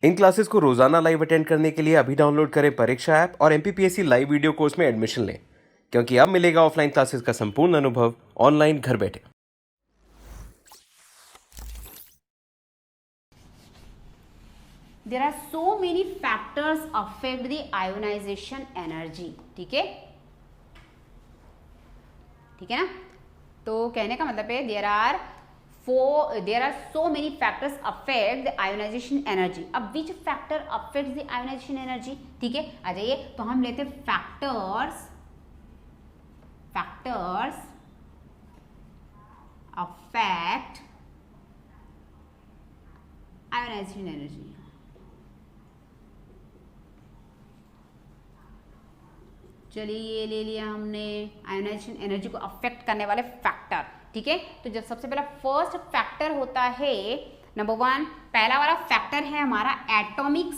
इन classes को रोजाना live attend करने के लिए अभी डाउनलोड करें परीक्षा ऐप और एमपीपीएससी लाइव वीडियो कोर्स में एडमिशन लें, क्योंकि अब मिलेगा ऑफलाइन क्लासेस का संपूर्ण अनुभव ऑनलाइन घर बैठे। There are so many factors affect the ionization energy. ठीक है ना। तो कहने का मतलब है there are so many factors affect the ionization energy. अब which factor affects the ionization energy? ठीक है, आ जाइए। तो हम लेते हैं factors affect ionization energy. चलिए ये ले लिया हमने आयोनाइजेशन एनर्जी को अफेक्ट करने वाले फैक्टर। ठीक है, तो जब सबसे पहला फर्स्ट फैक्टर होता है नंबर 1, पहला वाला फैक्टर है हमारा एटॉमिक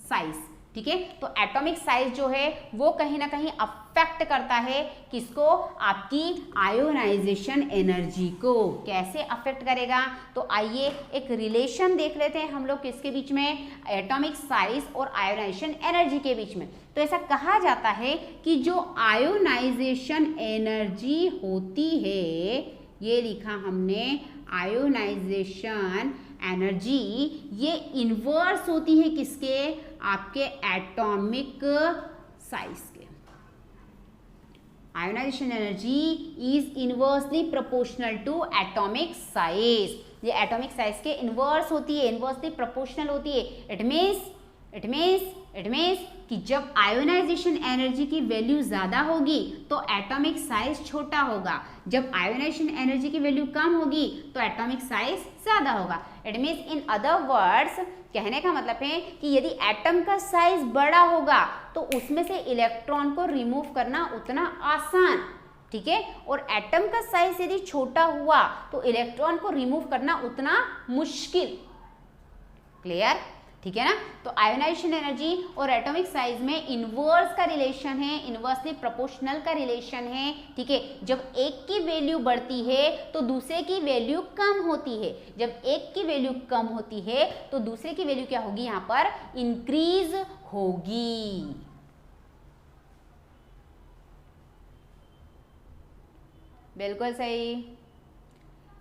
साइज। ठीक है, तो एटॉमिक साइज जो है वो कहीं ना कहीं अफेक्ट करता है किसको? आपकी आयोनाइजेशन एनर्जी को। कैसे अफेक्ट करेगा? तो आइए एक रिलेशन देख लेते हैं हम लोग किसके बीच में, एटॉमिक साइज और आयोनाइजेशन एनर्जी के बीच में। तो ऐसा कहा जाता है कि जो आयोनाइजेशन एनर्जी होती है, ये लिखा हमने आयोनाइजेशन एनर्जी, ये इन्वर्स होती है किसके? आपके एटॉमिक साइज के। Ionisation energy is inversely proportional to atomic size. ये एटॉमिक साइज के इनवर्स होती है, इनवर्सली प्रोपोर्शनल होती है। इट मीन्स कि जब आयोनाइजेशन एनर्जी की वैल्यू ज़्यादा होगी तो एटॉमिक साइज छोटा होगा, जब आयोनाइजेशन एनर्जी की वैल्यू कम होगी तो एटॉमिक साइज ज़्यादा होगा। It means in other words, कहने का मतलब है कि यदि एटम का साइज बड़ा होगा तो उसमें से इलेक्ट्रॉन को रिमूव करना उतना आसान, ठीक है, और एटम का साइज यदि छोटा हुआ तो इलेक्ट्रॉन को रिमूव करना उतना मुश्किल। क्लियर? ठीक है ना। तो आयोनाइजेशन एनर्जी और एटॉमिक साइज में इनवर्स का रिलेशन है, इनवर्सली प्रोपोर्शनल का रिलेशन है। ठीक है, जब एक की वैल्यू बढ़ती है तो दूसरे की वैल्यू कम होती है, जब एक की वैल्यू कम होती है तो दूसरे की वैल्यू क्या होगी? यहां पर इंक्रीज होगी। बिल्कुल सही।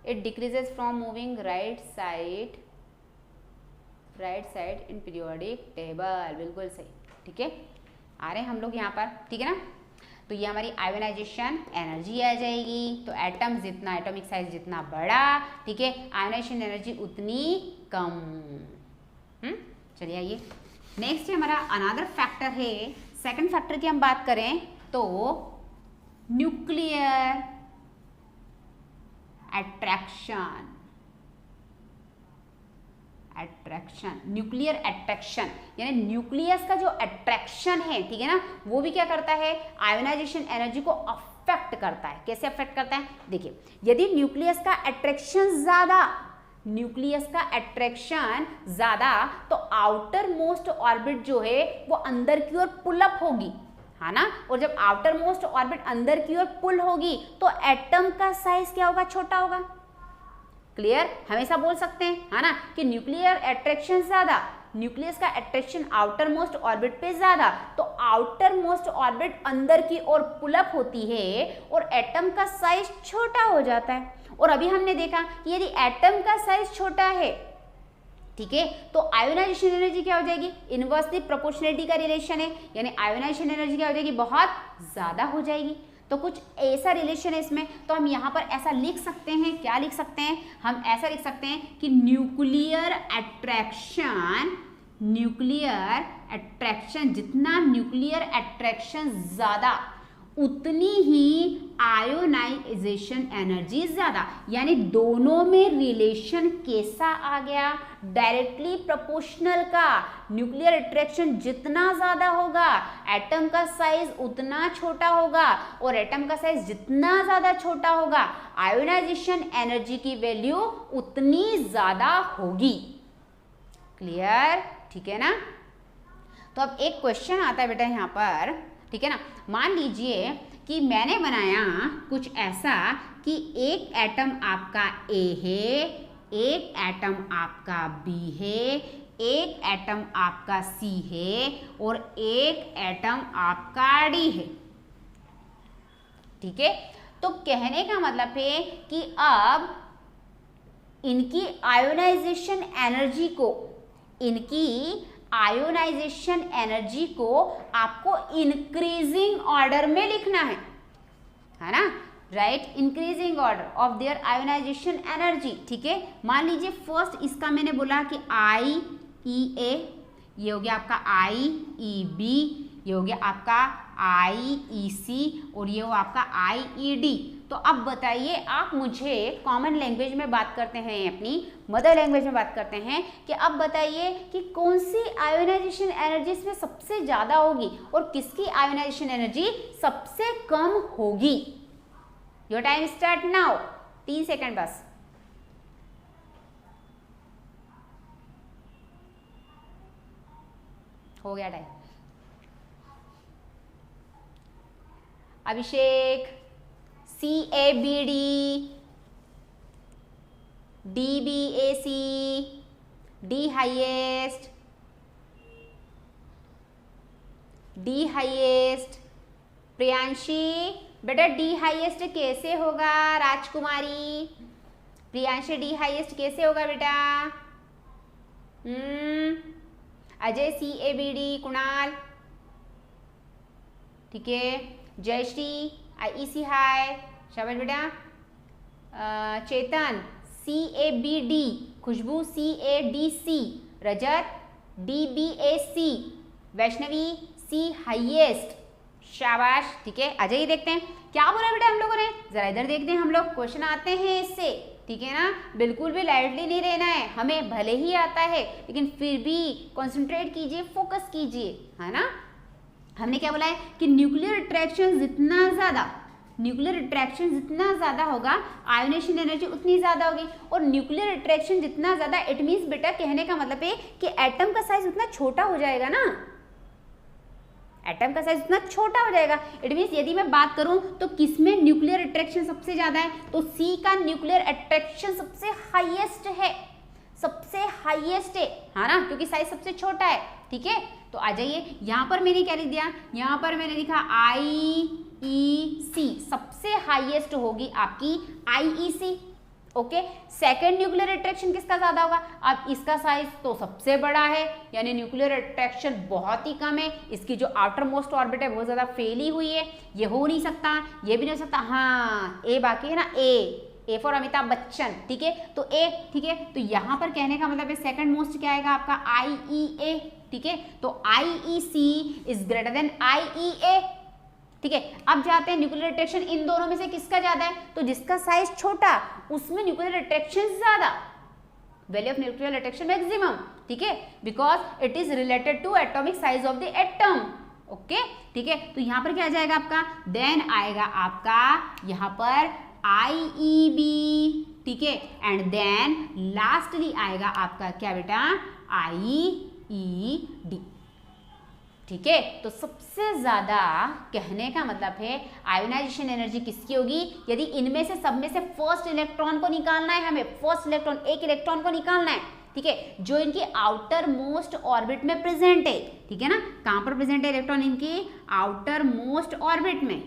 It decreases from moving right side in periodic table. बिल्कुल सही। ठीक है, आ रहे हैं हम लोग यहाँ पर। ठीक है ना। तो ये हमारी आयोनाइजेशन एनर्जी आ जाएगी। तो एटम जितना, एटॉमिक साइज जितना बड़ा, ठीक है, आयोनाइजेशन एनर्जी उतनी कम। चलिए आइए नेक्स्ट है हमारा अनदर फैक्टर है। सेकंड फैक्टर की हम बात करें तो न्यूक्लियर अट्रैक्शन, न्यूक्लियर अट्रैक्शन, यानी न्यूक्लियस का जो अट्रैक्शन है, ठीक है ना, वो भी क्या करता है? आयोनाइजेशन एनर्जी को अफेक्ट करता है। कैसे अफेक्ट करता है? देखिए, यदि न्यूक्लियस का अट्रैक्शन ज्यादा तो आउटर मोस्ट ऑर्बिट जो है वो अंदर की ओर पुल अप होगी, है ना, और जब आउटर मोस्ट ऑर्बिट अंदर की ओर पुल होगी तो एटम का साइज क्या होगा? छोटा होगा। क्लियर? हमेशा बोल सकते हैं, है ना, कि न्यूक्लियर अट्रैक्शन ज्यादा, न्यूक्लियस का अट्रैक्शन आउटर मोस्ट ऑर्बिट पे ज्यादा, तो आउटर मोस्ट ऑर्बिट अंदर की ओर पुल अप होती है और एटम का साइज छोटा हो जाता है। और अभी हमने देखा कि यदि एटम का साइज छोटा है, ठीक है, तो आयोनाइजेशन एनर्जी क्या हो जाएगी? इनवर्सली प्रोपोर्शनलिटी का रिलेशन है, यानी आयोनाइजेशन एनर्जी क्या हो जाएगी? बहुत ज्यादा हो जाएगी। तो कुछ ऐसा रिलेशन है इसमें। तो हम यहाँ पर ऐसा लिख सकते हैं, क्या लिख सकते हैं? हम ऐसा लिख सकते हैं कि न्यूक्लियर अट्रैक्शन, जितना न्यूक्लियर अट्रैक्शन ज्यादा उतनी ही आयोनाइजेशन एनर्जी ज्यादा। यानी दोनों में रिलेशन कैसा आ गया? डायरेक्टली प्रोपोर्शनल का। न्यूक्लियर अट्रैक्शन जितना ज्यादा होगा एटम का साइज उतना छोटा होगा, और एटम का साइज जितना ज्यादा छोटा होगा आयोनाइजेशन एनर्जी की वैल्यू उतनी ज्यादा होगी। क्लियर? ठीक है ना। तो अब एक क्वेश्चन आता है बेटा यहाँ पर, ठीक है ना। मान लीजिए कि मैंने बनाया कुछ ऐसा कि एक एटम आपका ए है, एक एटम आपका B है, एक एटम आपका C है और एक एटम आपका D है। ठीक है, तो कहने का मतलब है कि अब इनकी आयोनाइजेशन एनर्जी को आपको इंक्रीजिंग ऑर्डर में लिखना है ना, right, increasing order of their ionisation energy. ठीक है, मान लीजिए फर्स्ट इसका मैंने बोला कि IEA, ये हो गया आपका IEB, ये हो गया आपका IEC और ये हो आपका IED। तो अब बताइए, आप मुझे कॉमन लैंग्वेज में बात करते हैं, अपनी मदर लैंग्वेज में बात करते हैं कि अब बताइए कि कौन सी आयोनाइजेशन एनर्जी इसमें सबसे ज़्यादा होगी और किसकी आयोनाइजेशन एनर्जी सबसे कम होगी। Your time start now, 3 second बस। हो गया टाइम। अभिषेक, CABD, DBAC, D highest, Priyanshi बेटा D हाईएस्ट कैसे होगा? राजकुमारी, प्रियांशी D हाईएस्ट कैसे होगा बेटा? अजय CABD, कुणाल, ठीक है, जयश्री IEC हाय, शाबाश बेटा। चेतन CABD, खुशबू CADC, रजत DBAC, वैष्णवी C हाईएस्ट, शाबाश। ठीक है, अजय देखते हैं क्या बोला बेटा हम लोगों ने, जरा इधर देखते हैं हम लोग, क्वेश्चन आते हैं इससे। ठीक है ना, बिल्कुल भी लाइटली नहीं रहना है, हमें भले ही आता है लेकिन फिर भी कंसंट्रेट कीजिए, फोकस कीजिए, है ना। हमने क्या बोला है कि न्यूक्लियर अट्रैक्शन जितना ज़्यादा होगा आयोनेशन एनर्जी उतनी ज़्यादा होगी, और न्यूक्लियर अट्रैक्शन जितना ज़्यादा, इट मीन्स बेटा कहने का मतलब है कि एटम का साइज उतना छोटा हो जाएगा ना, एटम का साइज उतना छोटा हो जाएगा। इट मीन्स यदि मैं बात करूं तो किसमें न्यूक्लियर अट्रैक्शन सबसे ज़्यादा है, तो C का न्यूक्लियर अट्रैक्शन सबसे हाईएस्ट है, है ना, क्योंकि साइज सबसे छोटा है। ठीक है, तो आ जाइए, यहाँ पर मैंने क्या लिख दिया, यहाँ पर मैंने लिखा IEC, सबसे हाईएस्ट होगी आपकी IEC। Okay, second nuclear attraction किसका ज्यादा होगा? अब इसका साइज तो सबसे बड़ा है, यानी न्यूक्लियर अट्रैक्शन बहुत ही कम है, इसकी जो आउटर मोस्ट ऑर्बिट है बहुत ज्यादा फैली हुई है, ये हो नहीं सकता, ये भी नहीं हो सकता। हाँ, ए बाकी है ना, ए फॉर अमिताभ बच्चन। ठीक है, तो ए, ठीक है, तो यहाँ पर कहने का मतलब है सेकंड मोस्ट क्या आएगा आपका IEA। ठीक है, तो IEC is greater than IEA। ठीक है, अब जाते हैं न्यूक्लियर अट्रैक्शन इन दोनों में से किसका ज्यादा है, तो जिसका साइज छोटा उसमें न्यूक्लियर अट्रैक्शन ज्यादा, value of nuclear attraction maximum. ठीक है, because it is related to atomic size of the atom. Okay, ठीक है, तो यहाँ पर क्या आ जाएगा आपका, देन आएगा आपका यहाँ पर IEB। ठीक है, एंड देन लास्टली आएगा आपका क्या बेटा, IED। ठीक है, तो सबसे ज्यादा कहने का मतलब है आयोनाइजेशन एनर्जी किसकी होगी, यदि इनमें से सब में से फर्स्ट इलेक्ट्रॉन को निकालना है, हमें फर्स्ट इलेक्ट्रॉन, एक इलेक्ट्रॉन को निकालना है। ठीक है, जो इनकी आउटर मोस्ट ऑर्बिट में प्रेजेंट है। ठीक है ना, कहां पर प्रेजेंट है इलेक्ट्रॉन, इनकी आउटर मोस्ट ऑर्बिट में।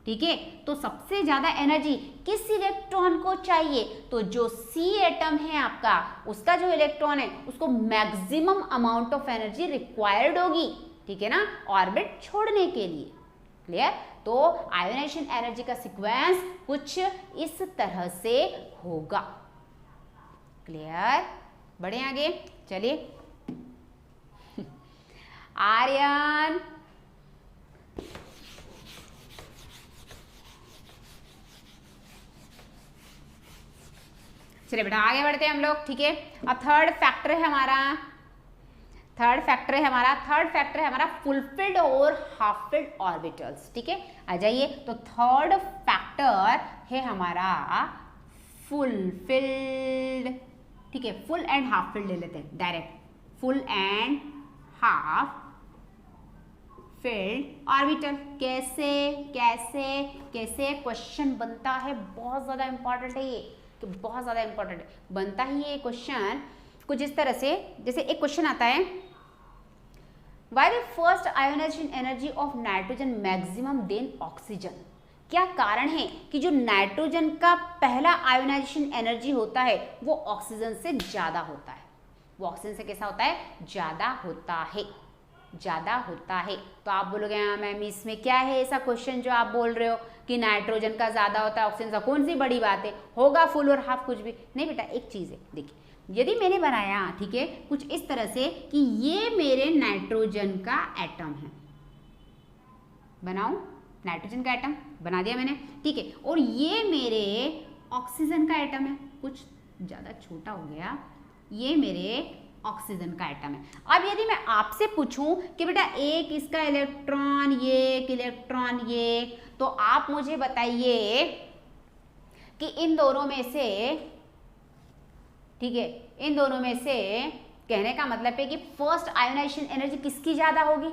ठीक है, तो सबसे ज्यादा एनर्जी किस इलेक्ट्रॉन को चाहिए, तो जो C एटम है आपका, उसका जो इलेक्ट्रॉन है उसको maximum amount of energy required होगी। ठीक है ना, ऑर्बिट छोड़ने के लिए। क्लियर, तो आयोनाइजेशन एनर्जी का सीक्वेंस कुछ इस तरह से होगा। क्लियर, बढ़े आगे, चलिए। आर्यन, चलिए बेटा आगे बढ़ते हैं हम लोग। ठीक है, अब थर्ड फैक्टर है हमारा फुलफिल्ड और हाफ फिल्ड ऑर्बिटल्स। ठीक है, आ जाइए, तो थर्ड फैक्टर है हमारा फुलफिल्ड। ठीक है, फुल एंड हाफ फिल्ड ले लेते हैं direct, full and half filled orbital. कैसे कैसे कैसे क्वेश्चन बनता है, बहुत ज्यादा इंपॉर्टेंट है ये। कि बहुत ज़्यादा इंपॉर्टेंट है, बनता ही ये क्वेश्चन कुछ इस तरह से, जैसे एक क्वेश्चन आता है, why the first ionisation energy of nitrogen maximum than oxygen. क्या कारण है कि जो नाइट्रोजन का पहला आयोनाइजेशन एनर्जी होता है वो ऑक्सीजन से ज़्यादा होता है। वो ऑक्सीजन से कैसा होता है? ज़्यादा होता है, ज़्यादा होता है। तो आप बोलोगे हाँ मैम इसमें क्या है ऐसा क्वेश्चन जो आप बोल रहे हो कि नाइट्रोजन का ज़्यादा होता है ऑक्सीजन का, कौन सी बड़ी बात है, होगा फुल और हाफ कुछ भी नहीं बेटा। एक चीज़ है, देखिए यदि मैंने बनाया ठीक है कुछ इस तरह से कि ये मेरे नाइट्रोजन का एटम है, बनाऊं नाइट्रोजन का एटम बना दिया मैंने, ठीक है, और ये मेरे ऑक्सीजन का एटम है, कुछ ज़्यादा छोटा हो गया, ये मेरे ऑक्सीजन का एटम है। अब यदि मैं आपसे पूछूं कि बेटा एक इसका इलेक्ट्रॉन ये, एक इलेक्ट्रॉन ये, तो आप मुझे बताइए कि इन दोनों में से, ठीक है, इन दोनों में से कहने का मतलब है कि फर्स्ट आयोनाइजेशन एनर्जी किसकी ज़्यादा होगी,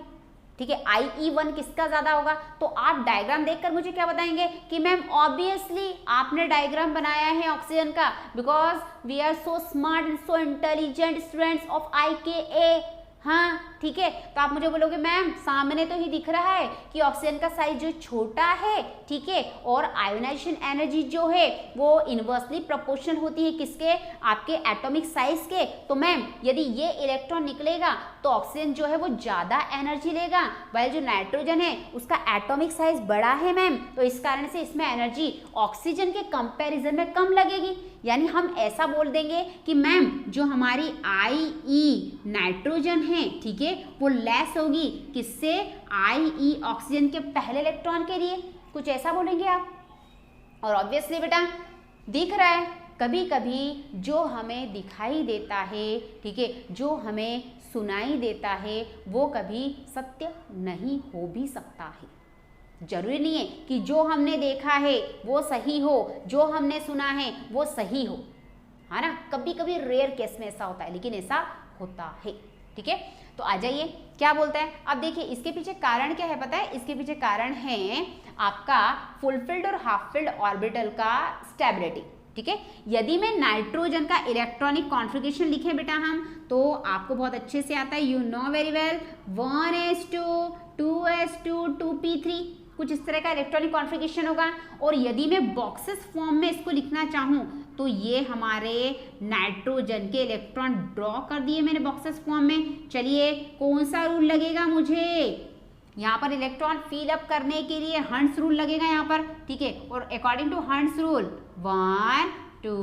ठीक है, IE1 किसका ज़्यादा होगा। तो आप डायग्राम देखकर मुझे क्या बताएंगे कि मैम ऑब्वियसली आपने डायग्राम बनाया है ऑक्सीजन का, because we are so smart and so intelligent students of IKA। हाँ ठीक है, तो आप मुझे बोलोगे मैम सामने तो ही दिख रहा है कि ऑक्सीजन का साइज जो छोटा है, ठीक है, और आयोनाइजेशन एनर्जी जो है वो इनवर्सली प्रोपोर्शनल होती है किसके, आपके एटॉमिक साइज के। तो मैम यदि ये इलेक्ट्रॉन निकलेगा तो ऑक्सीजन जो है वो ज़्यादा एनर्जी लेगा, वाइल जो नाइट्रोजन है उसका एटॉमिक साइज बड़ा है मैम, तो इस कारण से इसमें एनर्जी ऑक्सीजन के कंपैरिजन में कम लगेगी। यानी हम ऐसा बोल देंगे कि मैम जो हमारी IE नाइट्रोजन है, ठीक है, वो लेस होगी किससे, IE ऑक्सीजन के पहले इलेक्ट्रॉन के लिए, कुछ ऐसा बोलेंगे आप। और ऑब्वियसली बेटा दिख रहा है कभी कभी जो हमें दिखाई देता है, ठीक है, जो हमें सुनाई देता है वो कभी सत्य नहीं हो भी सकता है। जरूरी नहीं है कि जो हमने देखा है वो सही हो, जो हमने सुना है वो सही हो, है ना, कभी कभी रेयर केस में ऐसा होता है, लेकिन ऐसा होता है, ठीक है। तो आ जाइए क्या बोलता है। अब देखिए इसके पीछे कारण क्या है पता है, इसके पीछे कारण है आपका फुलफिल्ड और हाफ फिल्ड ऑर्बिटल का स्टेबिलिटी, ठीक है। यदि मैं नाइट्रोजन का इलेक्ट्रॉनिक कॉन्फ़िगरेशन लिखें बेटा हम, तो आपको बहुत अच्छे से आता है, you know very well, 1s2 2s2 2p3, कुछ इस तरह का इलेक्ट्रॉनिक कॉन्फ़िगरेशन होगा। और यदि मैं बॉक्सेस फॉर्म में इसको लिखना चाहूँ तो ये हमारे नाइट्रोजन के इलेक्ट्रॉन ड्रॉ कर दिए मैंने बॉक्सेस फॉर्म में। चलिए कौन सा रूल लगेगा मुझे, यहाँ पर इलेक्ट्रॉन फिल अप करने के लिए हंट्स रूल लगेगा यहाँ पर, ठीक है। और according to Hund's rule 1 2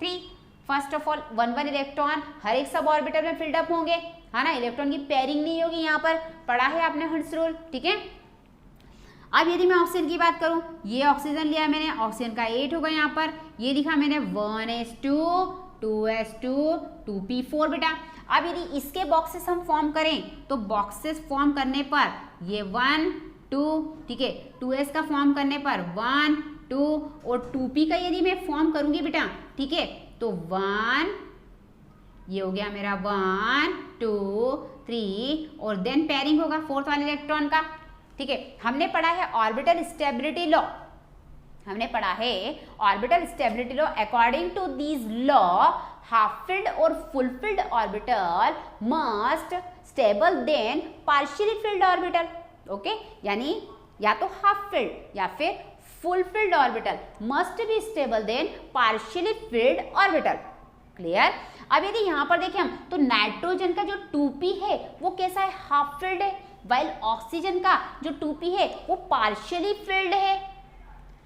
3, first of all 1 electron हर एक सब ऑर्बिटल में फिल्ड अप होंगे, है ना, इलेक्ट्रॉन की पेयरिंग नहीं होगी, यहाँ पर पढ़ा है आपने हंट्स रूल, ठीक है। अब यदि मैं ऑक्सीजन की बात करूं, ये ऑक्सीजन लिया मैंने, ऑक्सीजन का 8 होगा यहाँ पर, ये लिखा मैंने 1s2 2s2 2p4 बेटा। अब यदि इसके बॉक्सेस हम फॉर्म करें तो बॉक्सेस फॉर्म करने पर ये 1 2, ठीक है, 2s का फॉर्म करने पर 1 2, और 2p का यदि मैं फॉर्म करूंगी बेटा, ठीक है, तो 1, ये हो गया मेरा 1 2 3, और देन पेयरिंग होगा फोर्थ वाले इलेक्ट्रॉन का, ठीक है। हमने पढ़ा है ऑर्बिटल स्टेबिलिटी लॉ, हमने पढ़ा है orbital stability law. According to this law half filled और full filled orbital must stable then partially filled orbital, okay. यानी या तो हाफ फिल्ड या फिर full filled orbital must be stable then partially filled orbital, clear. अब यदि यहाँ पर देखें हम तो नाइट्रोजन का जो 2p है वो कैसा है, हाफ फिल्ड है, वाइल ऑक्सीजन का जो 2p है वो पार्शियली फिल्ड है,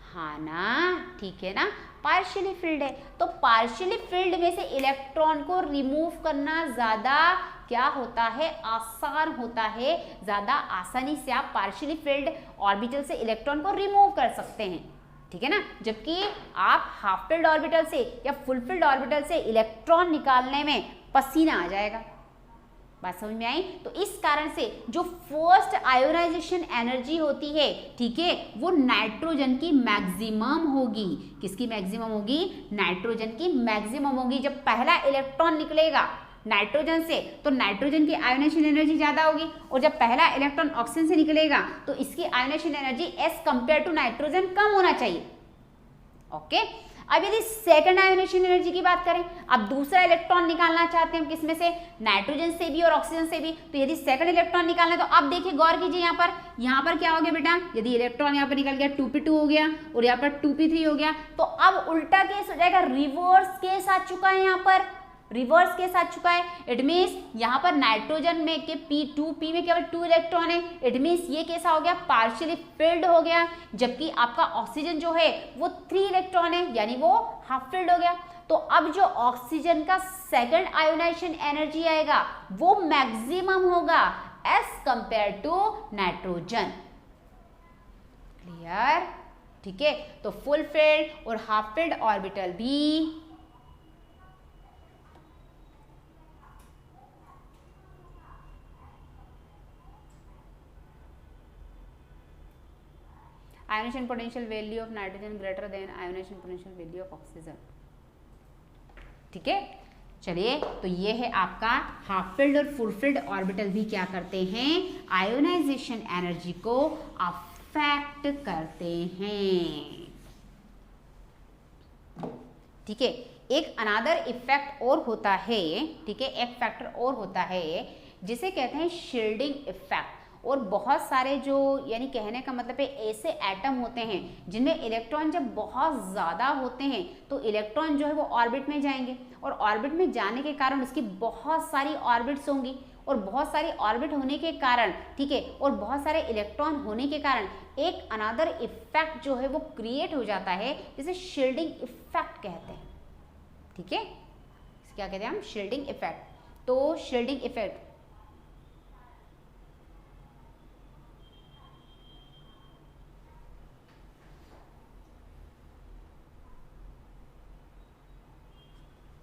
हाँ ना, ठीक है ना, पार्शियली फिल्ड है। तो पार्शियली फिल्ड में से इलेक्ट्रॉन को रिमूव करना ज़्यादा क्या होता है, आसान होता है, ज़्यादा आसानी से आप पार्शियली फिल्ड ऑर्बिटल से इलेक्ट्रॉन को रिमूव कर सकते हैं, ठीक है ना। जबकि आप हाफ फिल्ड ऑर्बिटल से या फुल फिल्ड ऑर्बिटल से इलेक्ट्रॉन निकालने में पसीना आ जाएगा, बात समझ में आई। तो इस कारण से जो फर्स्ट आयोनाइजेशन एनर्जी होती है, ठीक है, वो नाइट्रोजन की मैक्सिमम होगी। किसकी मैक्सिमम होगी, नाइट्रोजन की मैक्सिमम होगी। जब पहला इलेक्ट्रॉन निकलेगा नाइट्रोजन से तो नाइट्रोजन की आयोनाइजेशन एनर्जी ज़्यादा होगी, और जब पहला इलेक्ट्रॉन ऑक्सीजन से निकलेगा तो इसकी ionisation energy as compare to nitrogen कम होना चाहिए, ओके। अब यदि सेकंड आयोनाइजेशन एनर्जी की बात करें, अब दूसरा इलेक्ट्रॉन निकालना चाहते हैं हम किसमें से, नाइट्रोजन से भी और ऑक्सीजन से भी, तो यदि सेकंड इलेक्ट्रॉन निकालना है तो अब देखिए गौर कीजिए यहाँ पर क्या हो गया बेटा, यदि इलेक्ट्रॉन यहाँ पर निकल गया 2p2 हो गया और यहाँ पर 2p3 हो गया, तो अब उल्टा केस हो जाएगा, रिवर्स केस आ चुका है, यहाँ पर रिवर्स केस आ चुका है। इट मीन्स यहाँ पर नाइट्रोजन में के p में केवल 2 इलेक्ट्रॉन है, इट मीन्स ये कैसा हो गया, पार्शियली फिल्ड हो गया, जबकि आपका ऑक्सीजन जो है वो 3 इलेक्ट्रॉन है, यानी वो हाफ फिल्ड हो गया। तो अब जो ऑक्सीजन का सेकंड आयोनाइजेशन एनर्जी आएगा वो मैक्सिमम होगा as compare to nitrogen. Clear? ठीक है, तो फुल फिल्ड और हाफ फिल्ड ऑर्बिटल भी ionisation potential value of nitrogen greater than ionisation potential value of oxygen. ठीक है, चलिए, तो ये है आपका हाफ फिल्ड और फुल फिल्ड ऑर्बिटल भी क्या करते हैं, आयोनाइजेशन एनर्जी को अफेक्ट करते हैं। ठीक है, एक अनदर इफेक्ट और होता है, ठीक है, एक फैक्टर और होता है जिसे कहते हैं शील्डिंग इफेक्ट। और बहुत सारे जो, यानी कहने का मतलब है ऐसे एटम होते हैं जिनमें इलेक्ट्रॉन जब बहुत ज़्यादा होते हैं तो इलेक्ट्रॉन जो है वो ऑर्बिट में जाएंगे, और ऑर्बिट में जाने के कारण उसकी बहुत सारी ऑर्बिट्स होंगी, और बहुत सारी ऑर्बिट होने के कारण, ठीक है, और बहुत सारे इलेक्ट्रॉन होने के कारण एक अनदर इफेक्ट जो है वो क्रिएट हो जाता है, जिसे शील्डिंग इफेक्ट कहते हैं। ठीक है, क्या कहते हैं हम, शील्डिंग इफेक्ट। तो शील्डिंग इफेक्ट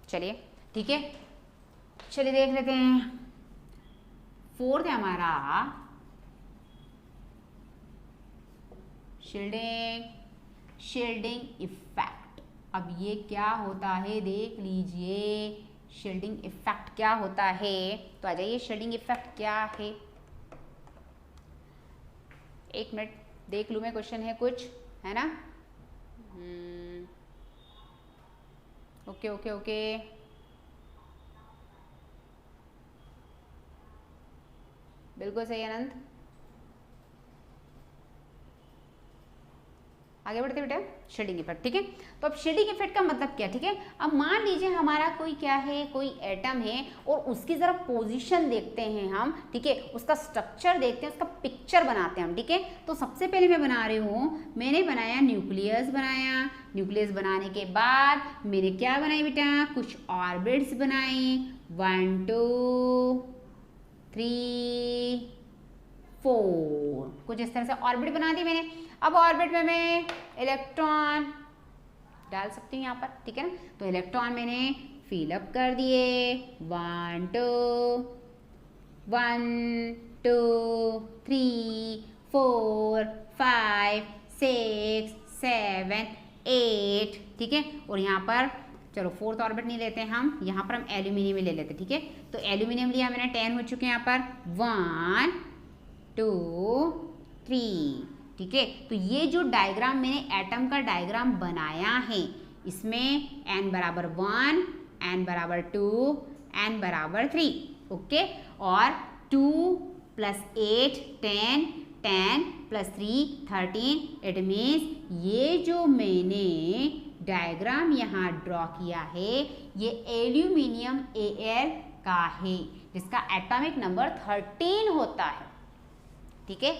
चलिए, ठीक है, चलिए देख लेते हैं। फोर्थ है हमारा शील्डिंग इफेक्ट। अब ये क्या होता है देख लीजिए, शील्डिंग इफेक्ट क्या होता है, तो आ जाइए, शील्डिंग इफेक्ट क्या है, एक मिनट देख लूँ मैं, क्वेश्चन है कुछ, है ना, ओके ओके ओके, बिल्कुल सही अनंत, आगे बढ़ते बेटा, शील्डिंग इफेक्ट। ठीक है, तो अब शील्डिंग इफेक्ट का मतलब क्या, ठीक है, अब मान लीजिए हमारा कोई क्या है, कोई एटम है और उसकी जरा पोजीशन देखते हैं हम, ठीक है, उसका स्ट्रक्चर देखते हैं, उसका पिक्चर बनाते हैं हम। ठीक है, तो सबसे पहले मैं बना रही हूँ, मैंने बनाया न्यूक्लियस बनाया, न्यूक्लियस बनाने के बाद मैंने क्या बनाई बेटा, कुछ ऑर्बिट्स बनाई, 1 2 3 4, कुछ इस तरह से ऑर्बिट बना दी मैंने। अब ऑर्बिट में मैं इलेक्ट्रॉन डाल सकती हूँ यहाँ पर, ठीक है ना, तो इलेक्ट्रॉन मैंने फिलअप कर दिए, 1 2 3 4 5 6 7 8, ठीक है, और यहाँ पर चलो फोर्थ ऑर्बिट नहीं लेते हम, यहाँ पर हम एल्यूमिनियम ले लेते, ठीक है, तो एल्यूमिनियम लिया मैंने, 10 हो चुके हैं यहाँ पर, 1 2 3, ठीक है, तो ये जो डायग्राम मैंने एटम का डायग्राम बनाया है, इसमें n बराबर 1, n बराबर 2, n बराबर 3, ओके, और 2 + 8 10, 10 + 3 13, इट मीन्स ये जो मैंने डायग्राम यहाँ ड्रॉ किया है ये एल्यूमिनियम Al का है, जिसका एटॉमिक नंबर 13 होता है। ठीक है,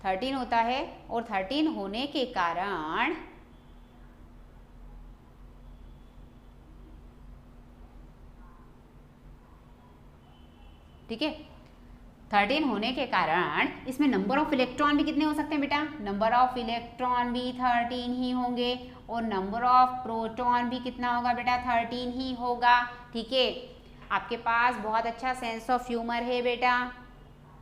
13 होता है, और 13 होने के कारण ठीक है, 13 होने के कारण इसमें नंबर ऑफ इलेक्ट्रॉन भी कितने हो सकते हैं बेटा, नंबर ऑफ इलेक्ट्रॉन भी 13 ही होंगे, और नंबर ऑफ प्रोटॉन भी कितना होगा बेटा, 13 ही होगा। ठीक है, आपके पास बहुत अच्छा सेंस ऑफ ह्यूमर है बेटा,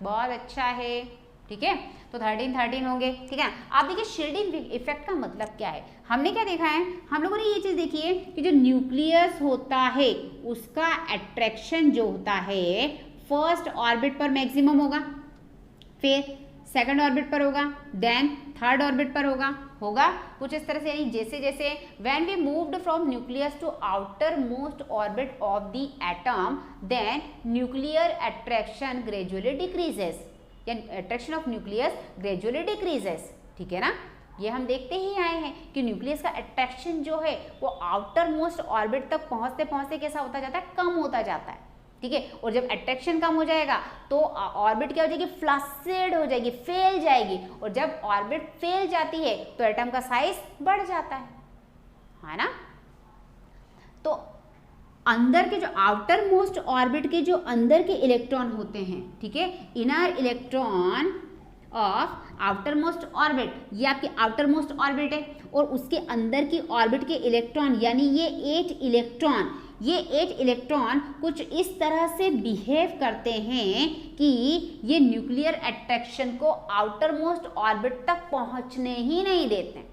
बहुत अच्छा है। ठीक है, तो 13 होंगे। ठीक है, आप देखिए शील्डिंग इफेक्ट का मतलब क्या है, हमने क्या देखा है, हम लोगों ने ये चीज़ देखी है कि जो न्यूक्लियस होता है उसका अट्रैक्शन जो होता है फर्स्ट ऑर्बिट पर मैक्सिमम होगा, फिर सेकंड ऑर्बिट पर होगा, देन थर्ड ऑर्बिट पर होगा कुछ इस तरह से, यानी जैसे जैसे when we moved from nucleus to outermost orbit of the atom then nuclear attraction gradually decreases, यानी attraction of nucleus gradually decreases. ठीक है ना, ये हम देखते ही आए हैं कि न्यूक्लियस का अट्रैक्शन जो है वो आउटर मोस्ट ऑर्बिट तक पहुंचते पहुंचते कैसा होता जाता है, कम होता जाता है। ठीक है, और जब अट्रैक्शन कम हो जाएगा तो ऑर्बिट क्या हो जाएगी, फ्लासिड हो जाएगी, फैल जाएगी, और जब ऑर्बिट फैल जाती है तो एटम का साइज बढ़ जाता है ना। तो अंदर के जो आउटर मोस्ट ऑर्बिट के जो अंदर के इलेक्ट्रॉन होते हैं, ठीक है, inner electron of outer most orbit, ये आपकी आउटर मोस्ट ऑर्बिट है, और उसके अंदर की ऑर्बिट के इलेक्ट्रॉन यानी ये 8 इलेक्ट्रॉन कुछ इस तरह से बिहेव करते हैं कि ये न्यूक्लियर अट्रैक्शन को आउटर मोस्ट ऑर्बिट तक पहुंचने ही नहीं देते हैं।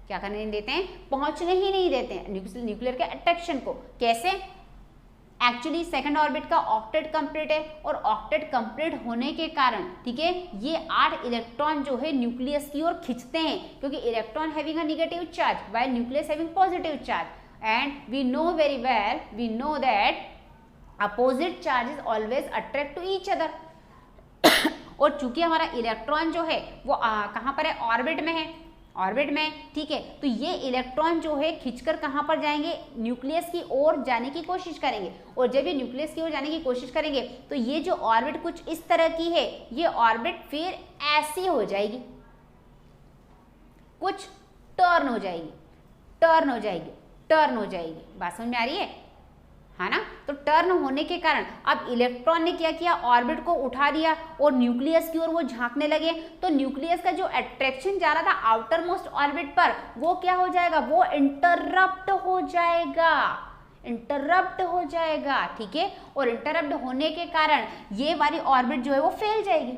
क्या करने नहीं देते हैं, पहुंचने ही नहीं देते हैं न्यूक्लियर के अट्रैक्शन को। कैसे, एक्चुअली सेकंड ऑर्बिट का ऑक्टेट कंप्लीट है, और ऑक्टेट कंप्लीट होने के कारण, ठीक है, ये 8 इलेक्ट्रॉन जो है न्यूक्लियस की ओर खींचते हैं, क्योंकि electron having a negative charge while nucleus having positive charge, and we know very well, we know that opposite charges always attract to each other. और चूंकि हमारा इलेक्ट्रॉन जो है वो कहाँ पर है, ऑर्बिट में है, ऑर्बिट में, ठीक है, तो ये इलेक्ट्रॉन जो है खींचकर कहाँ पर जाएंगे, न्यूक्लियस की ओर जाने की कोशिश करेंगे, और जब ये न्यूक्लियस की ओर जाने की कोशिश करेंगे तो ये जो ऑर्बिट कुछ इस तरह की है, ये ऑर्बिट फिर ऐसी हो जाएगी, कुछ टर्न हो जाएगी, टर्न हो जाएगी, टर्न हो जाएगी। बात समझ में आ रही है ना। तो टर्न होने के कारण अब इलेक्ट्रॉन ने क्या किया, ऑर्बिट को उठा दिया और न्यूक्लियस की ओर वो झांकने लगे, तो न्यूक्लियस का जो अट्रैक्शन जा रहा था आउटर मोस्ट ऑर्बिट पर, वो क्या हो जाएगा, वो इंटरप्ट हो जाएगा, इंटरप्ट हो जाएगा। ठीक है, और इंटरप्ट होने के कारण ये वाली ऑर्बिट जो है वो फैल जाएगी।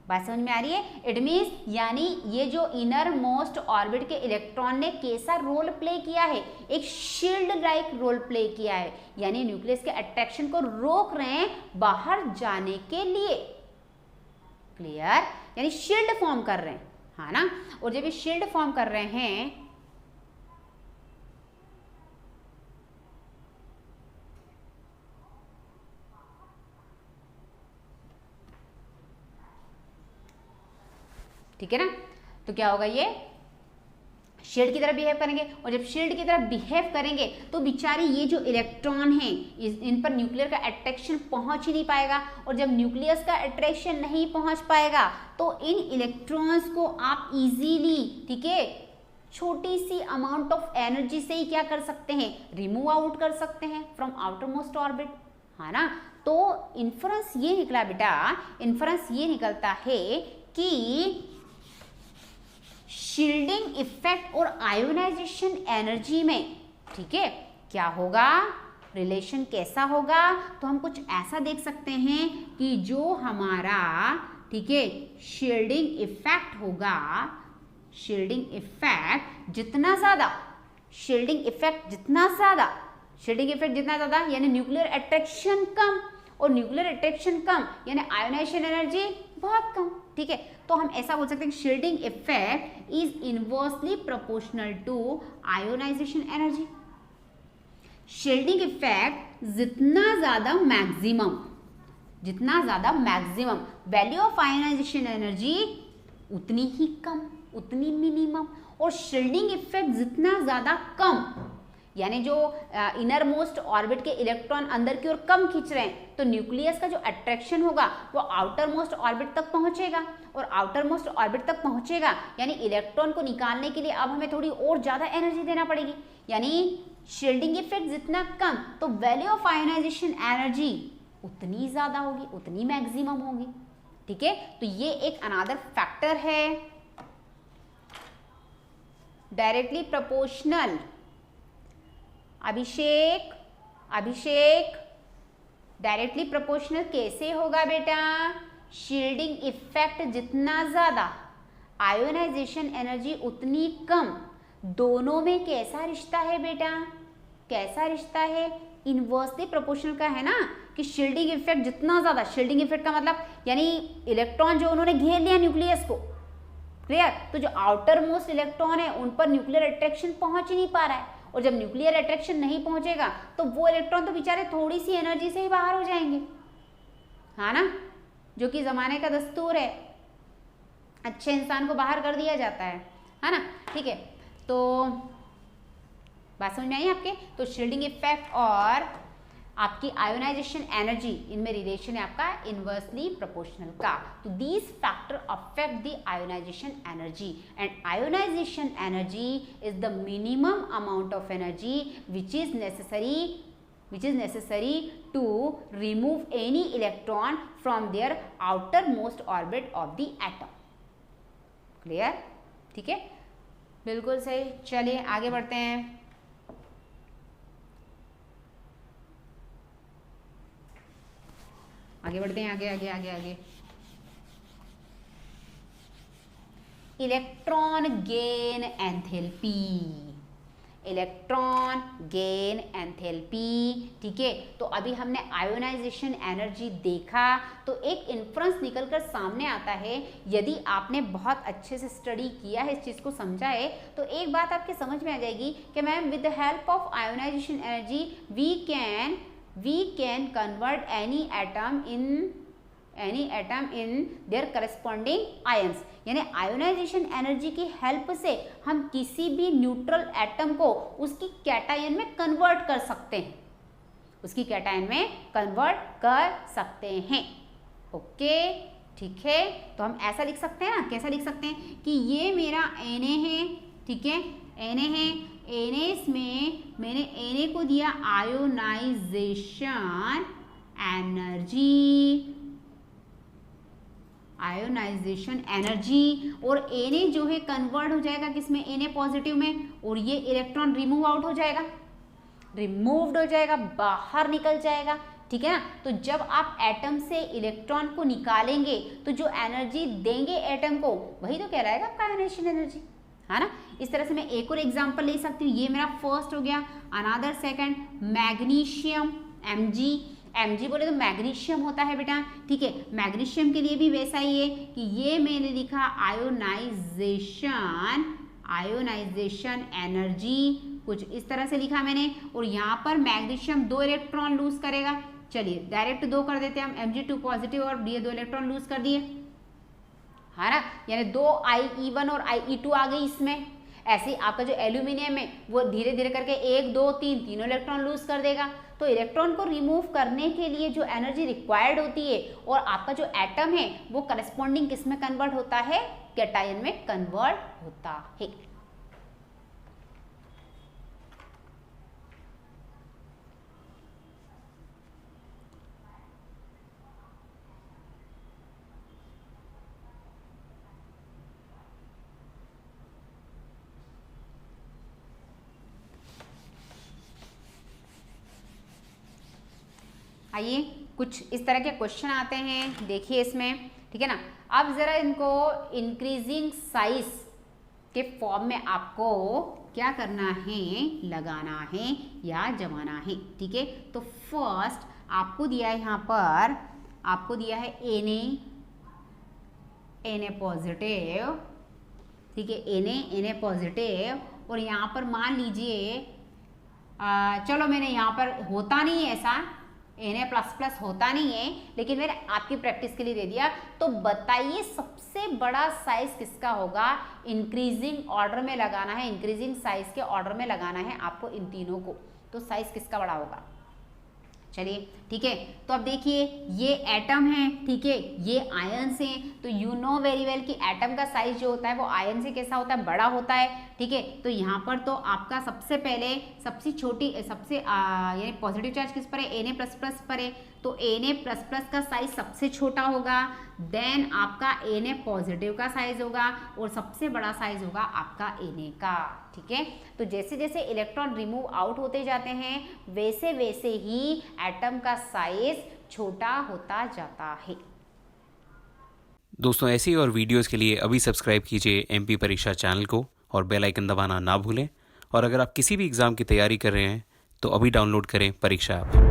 बात समझ में आ रही है। इट मीन्स यानी ये जो इनर मोस्ट ऑर्बिट के इलेक्ट्रॉन ने कैसा रोल प्ले किया है, एक शील्ड लाइक रोल प्ले किया है, यानी न्यूक्लियस के अट्रैक्शन को रोक रहे हैं बाहर जाने के लिए। क्लियर, यानी शील्ड फॉर्म कर रहे हैं, ना। और जब ये शील्ड फॉर्म कर रहे हैं ठीक है ना, तो क्या होगा, ये शील्ड की तरह बिहेव करेंगे, और जब शील्ड की तरह बिहेव करेंगे तो बेचारे ये जो इलेक्ट्रॉन हैं इन पर न्यूक्लियर का अट्रैक्शन पहुंच ही नहीं पाएगा, और जब न्यूक्लियस का अट्रैक्शन नहीं पहुंच पाएगा तो इन इलेक्ट्रॉन्स को आप इजीली, ठीक है, छोटी सी अमाउंट ऑफ एनर्जी से ही क्या कर सकते हैं, रिमूव आउट कर सकते हैं फ्रॉम आउटर मोस्ट ऑर्बिट, है ना। तो इन्फरेंस ये निकला बेटा, इन्फरेंस ये निकलता है कि शील्डिंग इफेक्ट और आयोनाइजेशन एनर्जी में, ठीक है, क्या होगा, रिलेशन कैसा होगा, तो हम कुछ ऐसा देख सकते हैं कि जो हमारा, ठीक है, शील्डिंग इफेक्ट होगा, शील्डिंग इफेक्ट जितना ज्यादा, शील्डिंग इफेक्ट जितना ज्यादा, शील्डिंग इफेक्ट जितना ज्यादा यानी न्यूक्लियर अट्रैक्शन कम, और न्यूक्लियर अट्रैक्शन कम यानी आयोनाइजेशन एनर्जी बहुत कम। ठीक है, तो हम ऐसा बोल सकते हैं कि shielding effect is inversely proportional to ionisation energy. Shielding effect जितना ज्यादा मैक्सिमम, जितना ज्यादा maximum, value of ionisation energy उतनी ही कम, उतनी मिनिमम, और शील्डिंग इफेक्ट जितना ज्यादा कम यानी जो इनर मोस्ट ऑर्बिट के इलेक्ट्रॉन अंदर की ओर कम खींच रहे हैं, तो न्यूक्लियस का जो अट्रैक्शन होगा वो आउटर मोस्ट ऑर्बिट तक पहुंचेगा, और आउटर मोस्ट ऑर्बिट तक पहुंचेगा यानी इलेक्ट्रॉन को निकालने के लिए अब हमें थोड़ी और ज्यादा एनर्जी देना पड़ेगी, यानी शील्डिंग इफेक्ट जितना कम तो वैल्यू ऑफ आयोनाइजेशन एनर्जी उतनी ज्यादा होगी, उतनी मैक्सिमम होगी। ठीक है, तो ये एक अनदर फैक्टर है, डायरेक्टली प्रोपोर्शनल। अभिषेक, अभिषेक, डायरेक्टली प्रोपोर्शनल कैसे होगा बेटा, शील्डिंग इफेक्ट जितना ज्यादा, आयोनाइजेशन एनर्जी उतनी कम, दोनों में कैसा रिश्ता है बेटा, कैसा रिश्ता है, इनवर्सली प्रोपोर्शनल का है ना कि शील्डिंग इफेक्ट जितना ज्यादा, शील्डिंग इफेक्ट का मतलब यानी इलेक्ट्रॉन जो उन्होंने घेर लिया न्यूक्लियस को, क्लियर, तो जो आउटर मोस्ट इलेक्ट्रॉन है उन पर न्यूक्लियर अट्रैक्शन पहुंच ही नहीं पा रहा है, और जब न्यूक्लियर अट्रैक्शन नहीं पहुंचेगा तो वो इलेक्ट्रॉन तो बेचारे थोड़ी सी एनर्जी से ही बाहर हो जाएंगे, हाँ ना, जो कि जमाने का दस्तूर है, अच्छे इंसान को बाहर कर दिया जाता है ना, ठीक है। तो बात समझ में आई आपके? तो शील्डिंग इफेक्ट और आपकी आयोनाइजेशन एनर्जी, इनमें रिलेशन है आपका इनवर्सली प्रोपोर्शनल का। तो these factor affect the ionisation energy, and ionisation energy is the minimum amount of energy which is necessary to remove any electron from their outermost orbit of the atom. Clear? ठीक है, बिल्कुल सही। चलिए आगे बढ़ते हैं। आगे electron gain enthalpy, electron gain enthalpy, ठीक है। तो अभी हमने आयोनाइजेशन एनर्जी देखा, तो एक इन्फ्रेंस निकलकर सामने आता है, यदि आपने बहुत अच्छे से स्टडी किया है, इस चीज़ को समझा है, तो एक बात आपके समझ में आ जाएगी कि ma'am with the help of ionisation energy we can convert any atom in their corresponding ions, यानी आयोनाइजेशन एनर्जी की हेल्प से हम किसी भी न्यूट्रल एटम को उसकी कैटायन में कन्वर्ट कर सकते हैं, ओके, ठीक है। तो हम ऐसा लिख सकते हैं ना, कैसा लिख सकते हैं कि ये मेरा Na है, ठीक है, Na है, Na में मैंने Na को दिया आयोनाइजेशन एनर्जी, और Na जो है कन्वर्ट हो जाएगा किसमें, Na पॉजिटिव में, और ये इलेक्ट्रॉन रिमूव आउट हो जाएगा, रिमूव्ड हो जाएगा, बाहर निकल जाएगा, ठीक है ना। तो जब आप एटम से इलेक्ट्रॉन को निकालेंगे तो जो एनर्जी देंगे एटम को, वही तो कहलाएगा आपका आयोनाइजेशन एनर्जी, है ना। इस तरह से मैं एक और एग्जांपल ले सकती हूँ, ये मेरा फर्स्ट हो गया, अनदर सेकंड मैग्नीशियम, Mg बोले तो मैग्नीशियम होता है बेटा, ठीक है। मैग्नीशियम के लिए भी वैसा ही है कि ये मैंने लिखा आयोनाइजेशन एनर्जी, कुछ इस तरह से लिखा मैंने, और यहाँ पर मैग्नीशियम 2 इलेक्ट्रॉन लूज करेगा। चलिए डायरेक्ट 2 कर देते हैं हम, Mg2 पॉजिटिव और ये 2 इलेक्ट्रॉन लूज कर दिए, है ना, यानी 2 IE1 और IE2 आ गई इसमें। ऐसे आपका जो एल्यूमिनियम है वो धीरे धीरे करके 1 2 3 तीनों इलेक्ट्रॉन लूज कर देगा। तो इलेक्ट्रॉन को रिमूव करने के लिए जो एनर्जी रिक्वायर्ड होती है, और आपका जो एटम है वो करस्पॉन्डिंग किस में कन्वर्ट होता है, कैटायन में कन्वर्ट होता है। आइए कुछ इस तरह के क्वेश्चन आते हैं, देखिए इसमें, ठीक है ना। अब जरा इनको इंक्रीजिंग साइज के फॉर्म में आपको क्या करना है, लगाना है या जमाना है, ठीक है। तो फर्स्ट आपको दिया है, यहाँ पर आपको दिया है Na पॉजिटिव, ठीक है, Na पॉजिटिव, और यहाँ पर मान लीजिए चलो मैंने यहाँ पर होता नहीं है ऐसा, Na++ होता नहीं है, लेकिन मैंने आपकी प्रैक्टिस के लिए दे दिया। तो बताइए सबसे बड़ा साइज किसका होगा, इंक्रीजिंग ऑर्डर में लगाना है, इंक्रीजिंग साइज के ऑर्डर में लगाना है आपको इन तीनों को, तो साइज किसका बड़ा होगा। चलिए ठीक है, तो अब देखिए ये एटम है, ठीक है, ये आयन्स हैं, तो यू नो वेरी वेल कि एटम का साइज जो होता है वो आयन से कैसा होता है, बड़ा होता है, ठीक है। तो यहाँ पर तो आपका सबसे पहले सबसे छोटी यानी पॉजिटिव चार्ज किस पर है, Na++ पर है, तो Na++ का साइज सबसे छोटा होगा, देन आपका Na पॉजिटिव का साइज होगा, और सबसे बड़ा साइज होगा आपका Na का, ठीक है। तो जैसे जैसे इलेक्ट्रॉन रिमूव आउट होते जाते हैं वैसे वैसे ही एटम का साइज छोटा होता जाता है। दोस्तों ऐसी और वीडियोस के लिए अभी सब्सक्राइब कीजिए एमपी परीक्षा चैनल को और बेल आइकन दबाना ना भूलें। और अगर आप किसी भी एग्ज़ाम की तैयारी कर रहे हैं तो अभी डाउनलोड करें परीक्षा ऐप।